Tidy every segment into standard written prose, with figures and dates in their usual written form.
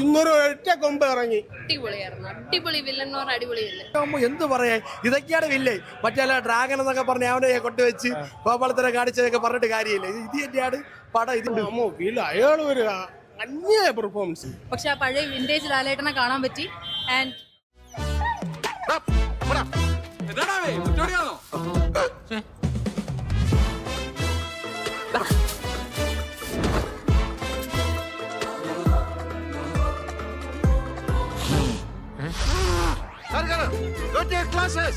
ഇന്നൊരു ഒറ്റ കൊമ്പ് ഇറങ്ങി. അടിപൊളിയായിരുന്നു. അടിപൊളി വില്ലൻ അടിപൊളിയല്ലേ. എന്ത് പറയാ, ഇതൊക്കെയാണ് വില്ലേ. മറ്റേ ഡ്രാഗൺ എന്നൊക്കെ പറഞ്ഞ അവനെ കൊണ്ടുവച്ച് ഗോപാലത്തിനെ കാണിച്ചതൊക്കെ പറഞ്ഞിട്ട് കാര്യമില്ല. ഇത് തന്നെയാണ് പടം. ഇത് അയാൾ ഒരു അന്യായ പെർഫോമൻസ്. പക്ഷെ ആ പഴയ വിന്റേജ് ലാലേട്ടനെ കാണാൻ പറ്റി. And Go to your classes.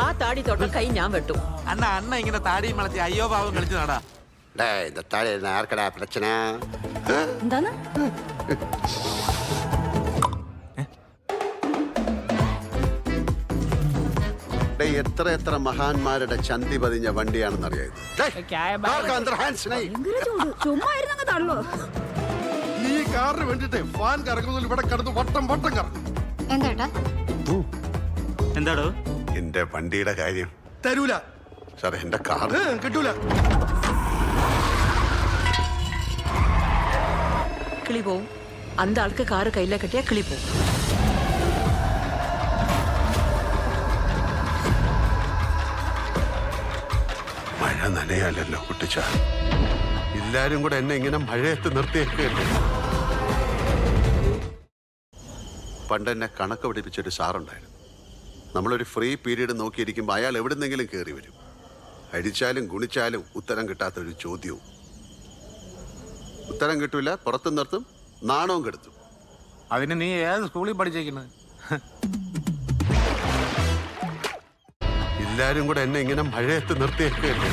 ആ താടി തൊട്ട കൈ ഞാൻ വെട്ടു. അണ്ണ ഇങ്ങനെ താടി വളർത്തി അയ്യോ പാവം കളിച്ചു നടാ. இந்த தாடி யாருக்கடா பிரச்சனை? എന്താണ്? എത്ര മഹാന്മാരുടെ ചന്തി പതിഞ്ഞ വണ്ടിയാണെന്നറിയാം. നീ കാറിന് വേണ്ടിട്ട് ഫാൻ കറങ്ങുന്നതിൽ ഇവിടെ കിടന്ന് വട്ടം വട്ടം കറങ്ങും. എന്താടോ എന്റെ വണ്ടിയുടെ കാര്യം തരൂല സാർ. എന്റെ കാർ കിട്ടൂല. കിളി പോവും. അന്ത ആൾക്ക് കാറ് കയ്യിലെ കെട്ടിയാ കിളി പോവും. മഴ നനയാലല്ലോ കുട്ടിച്ച. എല്ലാരും കൂടെ എന്നെ ഇങ്ങനെ മഴയത്ത് നിർത്തിയേക്കല്ലേ. പണ്ട് എന്നെ കണക്ക് പഠിപ്പിച്ചൊരു സാറുണ്ടായിരുന്നു. നമ്മളൊരു ഫ്രീ പീരീഡ് നോക്കിയിരിക്കുമ്പോൾ അയാൾ എവിടുന്നെങ്കിലും കയറി വരും. അടിച്ചാലും ഗുണിച്ചാലും ഉത്തരം കിട്ടാത്തൊരു ചോദ്യവും. ഉത്തരം കിട്ടൂല, പുറത്തു നിർത്തും, നാണവും കെടുത്തും. അതിന് നീ ഏത് സ്കൂളിൽ പഠിച്ചേക്കുന്നത്? എല്ലാരും കൂടെ എന്നെ ഇങ്ങനെ മഴയത്ത് നിർത്തിയേക്കല്ലേ.